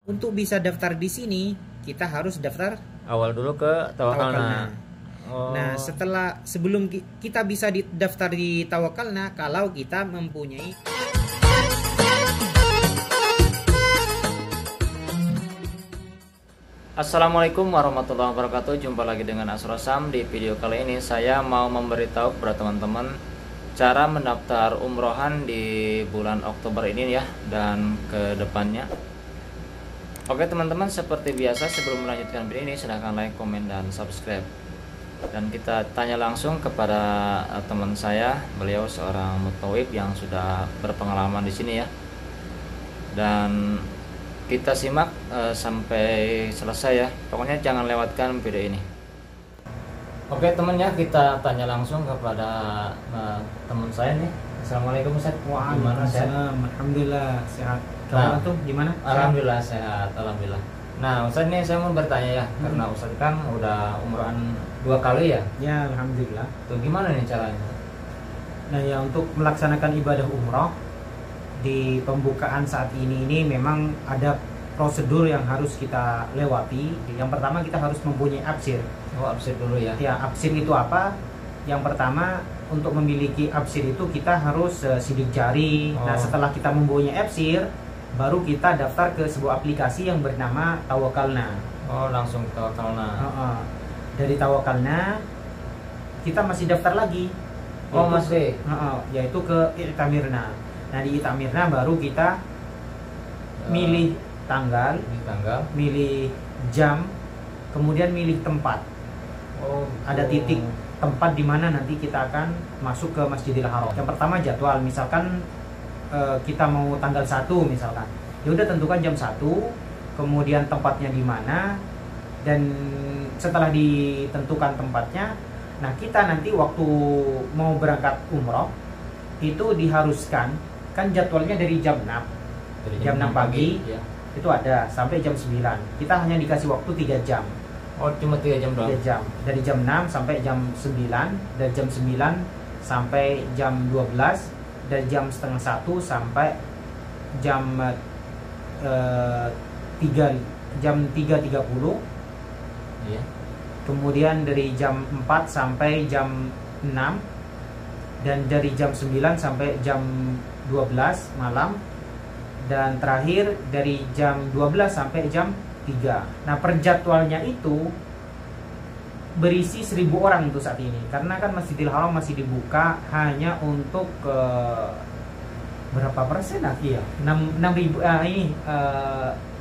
Untuk bisa daftar di sini, kita harus daftar Awal dulu ke Tawakalna. Nah, sebelum kita bisa daftar di Tawakalna, kalau kita mempunyai Assalamualaikum warahmatullahi wabarakatuh. Jumpa lagi dengan Asrosam. Di video kali ini saya mau memberitahu kepada teman-teman cara mendaftar umrohan di bulan Oktober ini ya, dan ke depannya. Oke teman-teman, seperti biasa sebelum melanjutkan video ini silahkan like, komen, dan subscribe. Dan kita tanya langsung kepada teman saya, beliau seorang mutawib yang sudah berpengalaman di sini ya. Dan kita simak sampai selesai ya. Pokoknya jangan lewatkan video ini. Oke teman ya, kita tanya langsung kepada teman saya nih. Assalamualaikum Ustaz. Waalaikumsalam. Alhamdulillah sehat. Kamu tuh gimana? Alhamdulillah sehat, alhamdulillah. Nah Ustaz nih saya mau bertanya ya, karena Ustaz kan udah umrohan 2 kali ya. Ya alhamdulillah. Tuh gimana nih caranya? Nah ya, untuk melaksanakan ibadah umroh di pembukaan saat ini memang ada prosedur yang harus kita lewati. Yang pertama kita harus mempunyai absir. Oh, absir dulu ya. Ya, absir itu apa? Yang pertama, untuk memiliki absir itu kita harus sidik jari. Nah, setelah kita mempunyai absir, baru kita daftar ke sebuah aplikasi yang bernama Tawakalna. Oh, langsung ke Tawakalna. Dari Tawakalna kita masih daftar lagi. Oh, masih. Yaitu ke I'tamirna. Nah, di I'tamirna baru kita milih tanggal, milih jam, kemudian milih tempat. Ada titik tempat di mana nanti kita akan masuk ke Masjidil Haram. Yang pertama jadwal, misalkan kita mau tanggal 1 misalkan. Ya udah tentukan jam 1, kemudian tempatnya di mana, dan setelah ditentukan tempatnya, nah kita nanti waktu mau berangkat umroh itu diharuskan, kan jadwalnya dari jam 6. Dari jam 6 pagi ya. Itu ada sampai jam 9. Kita hanya dikasih waktu 3 jam. Oh, cuma 3 jam doang? 3 jam. Dari jam 6 sampai jam 9. Dari jam 9 sampai jam 12. Dari jam setengah 1 sampai jam 3.30. Iya. Kemudian dari jam 4 sampai jam 6. Dan dari jam 9 sampai jam 12 malam. Dan terakhir dari jam 12 sampai jam 3. Nah, perjadwalnya itu berisi 1.000 orang untuk saat ini. Karena kan Masjidil Haram masih dibuka hanya untuk berapa persen lagi ya? 6.000 ini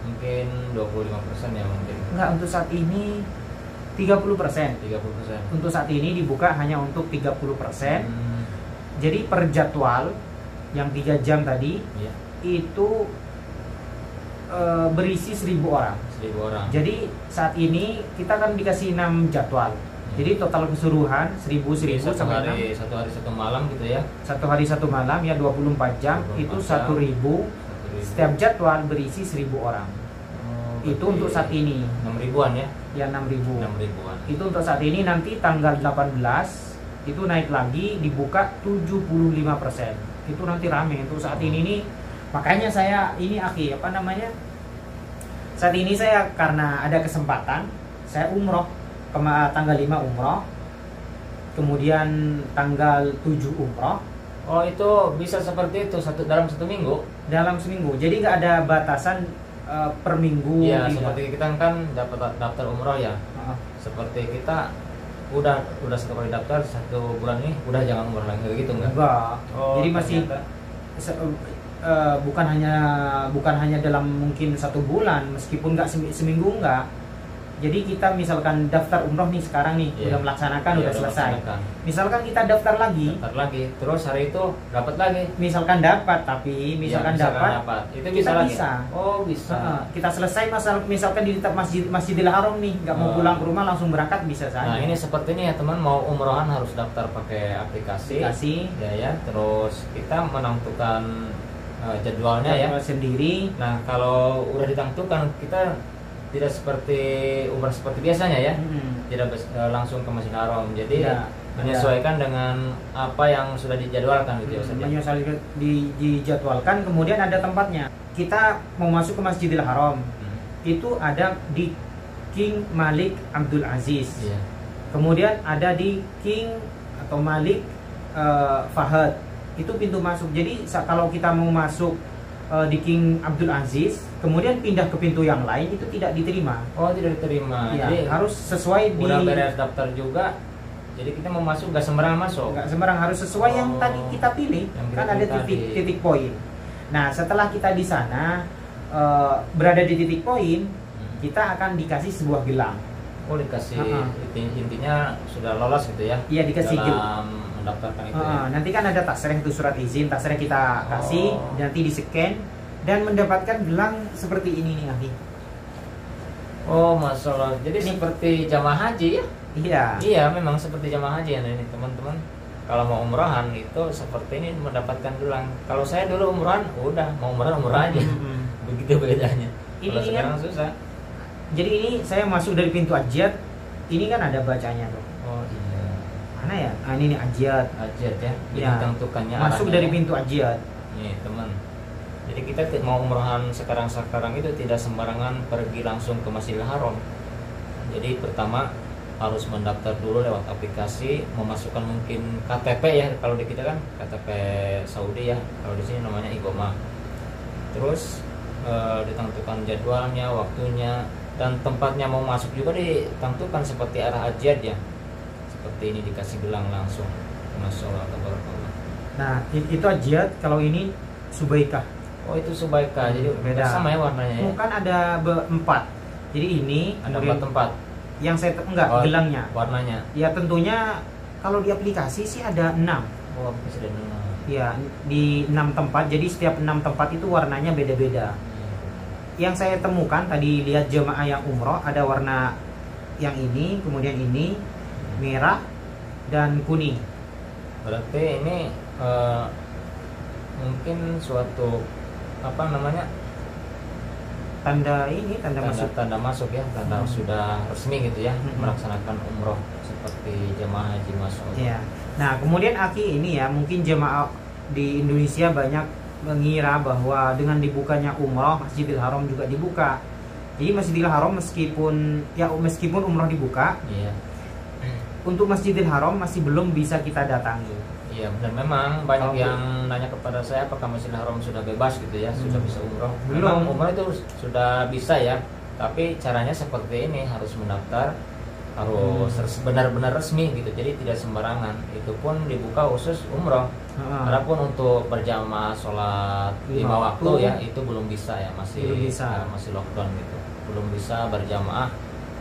mungkin 25% ya mungkin. Enggak, untuk saat ini 30%. 30%. Untuk saat ini dibuka hanya untuk 30%. Jadi per jadwal yang 3 jam tadi itu berisi 1.000 orang. 1.000 orang. Jadi saat ini kita kan dikasih 6 jadwal. Jadi total keseluruhan 1.000 sampai 6. Satu hari satu malam gitu ya. Satu hari satu malam ya, 24 jam 24 itu 1.000. Setiap jadwal berisi 1.000 orang. Itu untuk saat ini 6.000-an ya. Ya 6.000. 6.000-an. Itu untuk saat ini. Nanti tanggal 18 itu naik lagi, dibuka 75%. Itu nanti rame untuk saat ini nih. Makanya saya ini saat ini saya karena ada kesempatan, saya umroh tanggal 5 umroh, kemudian tanggal 7 umroh. Oh, itu bisa seperti itu dalam 1 minggu? Dalam seminggu, jadi nggak ada batasan per minggu. Iya, seperti kita kan dapat daftar umroh ya. Seperti kita udah 1 kali daftar 1 bulan ini udah jangan umroh lagi gitu enggak? Jadi masih bukan hanya dalam mungkin 1 bulan, meskipun nggak seminggu enggak. Jadi kita misalkan daftar umroh nih sekarang nih, udah melaksanakan, udah selesai. Misalkan kita daftar lagi, terus hari itu dapat lagi. Misalkan dapat, tapi misalkan dapat, itu kita bisa. Bisa. Oh bisa. Kita selesai misalkan di Masjidil Haram nih, nggak mau pulang ke rumah langsung berangkat bisa saja. Nah ini seperti ini ya teman, mau umrohan harus daftar pakai aplikasi. Ya. Terus kita menentukan jadwalnya ya sendiri. Nah kalau udah ditentukan kita tidak seperti umrah seperti biasanya ya, tidak langsung ke Masjidil Haram. Jadi menyesuaikan dengan apa yang sudah dijadwalkan gitu ya. Menyesuaikan dijadwalkan, kemudian ada tempatnya. Kita mau masuk ke Masjidil Haram, itu ada di King Malik Abdul Aziz. Iya. Kemudian ada di King atau Malik Fahad. Itu pintu masuk. Jadi kalau kita mau masuk di King Abdul Aziz, kemudian pindah ke pintu yang lain, itu tidak diterima. Oh, tidak diterima. Ya, Jadi harus sesuai udah beres daftar juga. Jadi kita mau masuk nggak sembarang masuk. Nggak sembarang, harus sesuai yang tadi kita pilih. Kan ada titik poin. Nah, setelah kita di sana berada di titik poin, kita akan dikasih sebuah gelang. Oh, dikasih. Intinya sudah lolos gitu ya? Iya, dikasih dalam mendaftarkan itu. Nanti kan ada tasreh itu, surat izin. Tasreh kita kasih, nanti di scan dan mendapatkan gelang seperti ini nih, Akhi. Oh, Masya Allah. Jadi ini seperti jamaah haji ya? Iya. Iya, memang seperti jamaah haji ya ini teman-teman. Kalau mau umrohan itu seperti ini mendapatkan gelang. Kalau saya dulu umrohan, udah mau umroh aja. Begitu bedanya. Kalau sekarang susah. Jadi ini saya masuk dari pintu Ajiat. Ini kan ada bacanya tuh. Oh iya. Mana ya? Ini nih Ajiat. Ajiat ya. Ya. Ditentukannya. Masuk dari pintu Ajiat. Nih teman. Jadi kita mau umrohan sekarang itu tidak sembarangan pergi langsung ke Masjidil Haram. Jadi pertama harus mendaftar dulu lewat aplikasi, memasukkan mungkin KTP ya, kalau di kita kan KTP Saudi ya, kalau di sini namanya Igoma. Terus ditentukan jadwalnya, waktunya, dan tempatnya mau masuk juga ditentukan seperti arah Ajiat ya. Seperti ini dikasih gelang langsung. Masya Allah, tabarakallah. Nah itu Ajiat, kalau ini Subaikah. Oh itu Subaikah, jadi beda. Sama ya warnanya ya? Bukan, ada 4. Jadi ini ada 4 tempat. Yang saya gelangnya. Warnanya. Ya tentunya kalau di aplikasi sih ada 6. Oh, aplikasi ada 6. Ya, di 6 tempat. Jadi setiap 6 tempat itu warnanya beda-beda. Yang saya temukan tadi lihat jemaah yang umroh ada warna yang ini, kemudian ini merah dan kuning. Berarti ini mungkin suatu apa namanya? Tanda masuk ya, tanda sudah resmi gitu ya, melaksanakan umroh seperti jemaah haji masuk. Iya. Nah, kemudian Aki ini ya, mungkin jemaah di Indonesia banyak mengira bahwa dengan dibukanya umroh, Masjidil Haram juga dibuka. Jadi Masjidil Haram meskipun umroh dibuka, iya. Untuk Masjidil Haram masih belum bisa kita datangi. Iya, dan memang banyak yang nanya kepada saya apakah Masjidil Haram sudah bebas gitu ya, sudah bisa umroh. Belum. Memang umroh itu sudah bisa ya, tapi caranya seperti ini, harus mendaftar, harus benar-benar resmi gitu, jadi tidak sembarangan. Itu pun dibuka khusus umroh. Adapun untuk berjamaah sholat 5 waktu ya, itu belum bisa ya, masih lockdown gitu, belum bisa berjamaah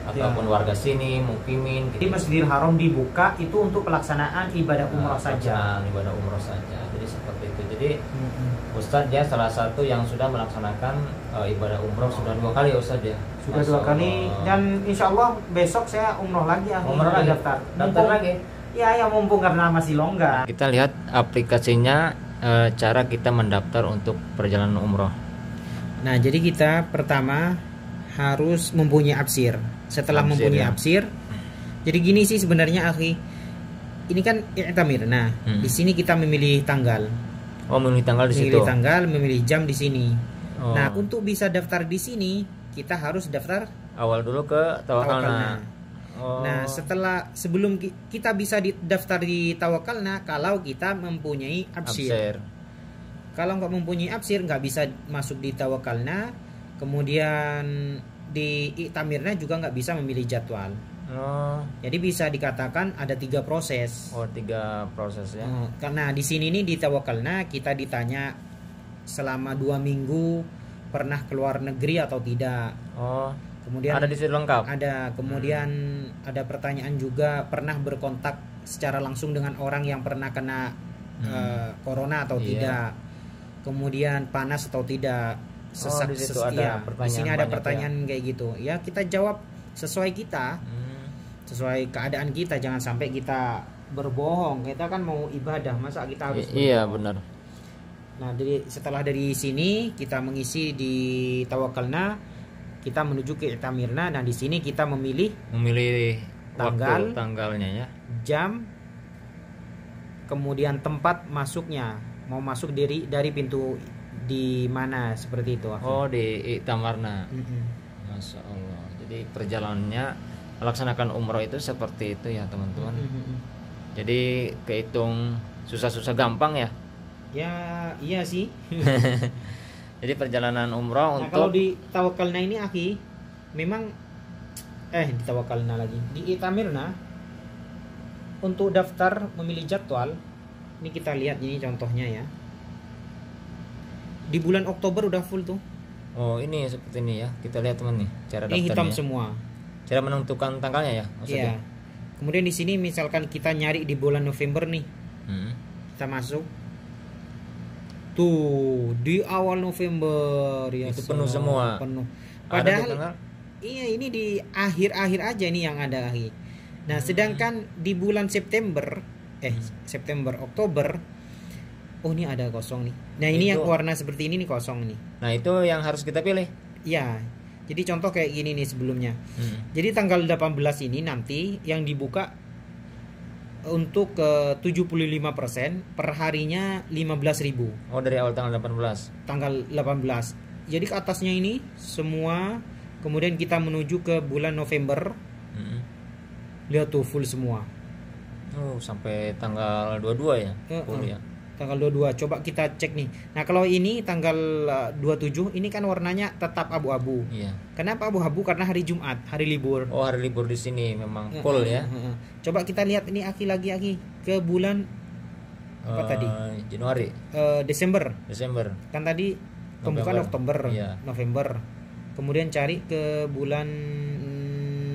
ataupun warga sini mukimin gitu. Jadi Masjidil Haram dibuka itu untuk pelaksanaan ibadah umroh saja. Ibadah umroh saja. Jadi seperti itu. Jadi Ustadz ya salah satu yang sudah melaksanakan ibadah umroh sudah 2 kali Ustadz ya. Sudah 2 kali, dan insya Allah besok saya umroh lagi. Umroh lagi. Daftar lagi. Ya mumpung karena masih longgar. Kita lihat aplikasinya, cara kita mendaftar untuk perjalanan umroh. Nah, jadi kita pertama harus mempunyai absir. Setelah mempunyai absir, jadi gini sih sebenarnya, Akhi. Ini kan i'tamir. Nah, di sini kita memilih tanggal. Oh, memilih tanggal di situ. Memilih tanggal, memilih jam di sini. Nah, untuk bisa daftar di sini, kita harus daftar awal dulu ke Tawakalna. Nah, sebelum kita bisa daftar di Tawakalna, kalau kita mempunyai absir. Kalau nggak mempunyai absir, nggak bisa masuk di Tawakalna. Kemudian di i'tamirna juga nggak bisa memilih jadwal. Jadi bisa dikatakan ada 3 proses. 3 proses ya. Karena di sini nih di Tawakalna kita ditanya selama 2 minggu pernah keluar negeri atau tidak. Kemudian ada di situ lengkap. Ada. Kemudian ada pertanyaan juga, pernah berkontak secara langsung dengan orang yang pernah kena corona atau tidak. Kemudian panas atau tidak. Di situ ada pertanyaan. Di sini ada pertanyaan kayak gitu. Ya, kita jawab sesuai kita. Sesuai keadaan kita, jangan sampai kita berbohong. Kita kan mau ibadah, masa kita harus berbohong? Iya, benar. Nah, setelah dari sini kita mengisi di Tawakalna, kita menuju ke i'tamirna. Nah, di sini kita memilih tanggalnya ya, jam, kemudian tempat masuknya. Mau masuk dari pintu di mana, seperti itu. Di i'tamarna. Masya Allah. Jadi perjalanannya melaksanakan umroh itu seperti itu ya teman-teman. Jadi kehitung susah-susah gampang ya. Ya iya sih. Jadi perjalanan umroh Nah untuk kalau di Tawakalna ini Aki, memang di Tawakalna lagi, di Itamirna untuk daftar memilih jadwal, ini kita lihat ini contohnya ya. Di bulan Oktober udah full tuh. Oh ini seperti ini ya, kita lihat teman nih cara Ini hitam daftarnya. semua. Cara menentukan tanggalnya ya maksudnya. Iya. Kemudian di sini misalkan kita nyari di bulan November nih, kita masuk. Tuh di awal November ya Itu penuh semua. Penuh. Ada di Padahal tanggal? iya ini di akhir-akhir aja nih yang ada Aki. Nah sedangkan di bulan September, September Oktober, oh ini ada kosong nih. Nah ini Itu- yang warna seperti ini nih kosong nih. Nah itu yang harus kita pilih. Ya. Jadi contoh kayak gini nih sebelumnya. Jadi tanggal 18 ini nanti yang dibuka untuk ke 75% per harinya 15.000. Oh dari awal tanggal 18. Tanggal 18. Jadi ke atasnya ini semua, kemudian kita menuju ke bulan November. Lihat tuh full semua. Oh sampai tanggal 22 ya. Full ya. Tanggal 22. Coba kita cek nih. Nah, kalau ini tanggal 27 ini kan warnanya tetap abu-abu. Iya. Kenapa abu-abu? Karena hari Jumat, hari libur. Oh hari libur di sini memang full ya. Coba kita lihat ini Aki ke bulan apa tadi? Januari, Desember. Desember. Kan tadi pembukaan November. Oktober, Iya. November. Kemudian cari ke bulan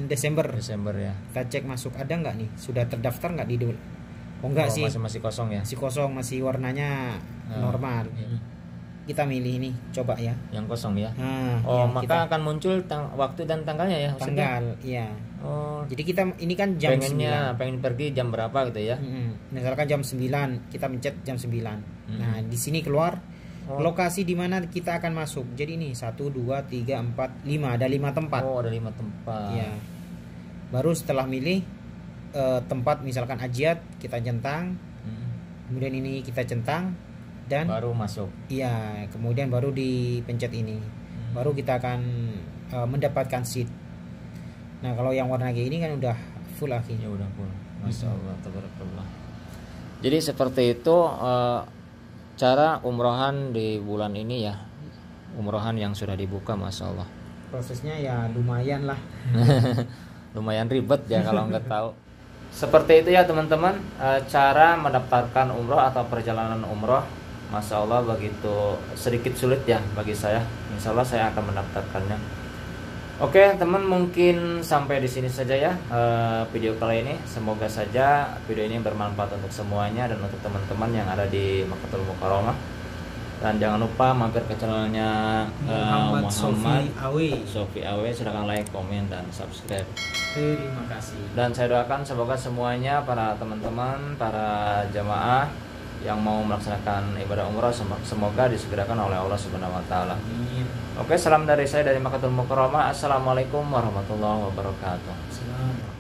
Desember. Desember ya. Kita cek masuk ada nggak nih? Sudah terdaftar nggak di dulu? Oh enggak sih. Masih kosong ya. Masih kosong, masih warnanya normal. Kita milih ini, coba ya. Yang kosong ya. Nah, Oh ya, maka akan muncul waktu dan tanggalnya ya maksudnya? tanggal, iya. Oh Jadi kita ini kan jam 9. pengen pergi jam berapa gitu ya? Misalkan jam 9, kita mencet jam 9. Nah, di sini keluar lokasi di mana kita akan masuk. Jadi ini 1 2 3 4 5, ada 5 tempat. Oh ada 5 tempat. Iya. Baru setelah milih tempat misalkan Ajiat, kita centang. Kemudian ini kita centang dan Baru masuk. iya, kemudian baru dipencet ini. Baru kita akan mendapatkan seat. Nah, kalau yang warna kayak ini kan udah full Ya akhirnya. udah full. Masya Allah, tabarakallah. Jadi seperti itu cara umrohan di bulan ini ya. Umrohan yang sudah dibuka, Masya Allah. Prosesnya ya lumayan lah. Lumayan ribet ya kalau nggak tahu. Seperti itu ya teman-teman, cara mendaftarkan umroh atau perjalanan umroh. Masya Allah begitu sedikit sulit ya bagi saya. Insya Allah saya akan mendaftarkannya. Oke teman, mungkin sampai di sini saja ya video kali ini. Semoga saja video ini bermanfaat untuk semuanya dan untuk teman-teman yang ada di Makkatul Mukarramah. Dan jangan lupa mampir ke channelnya Muhammad Sofi Awe. Silahkan like, komen, dan subscribe. Terima kasih. Dan saya doakan semoga semuanya para teman-teman, para jamaah yang mau melaksanakan ibadah umrah semoga disegerakan oleh Allah Subhanahu wa taala. Oke, salam dari saya dari Makkatul Mukarramah. Assalamualaikum warahmatullahi wabarakatuh. Assalamualaikum.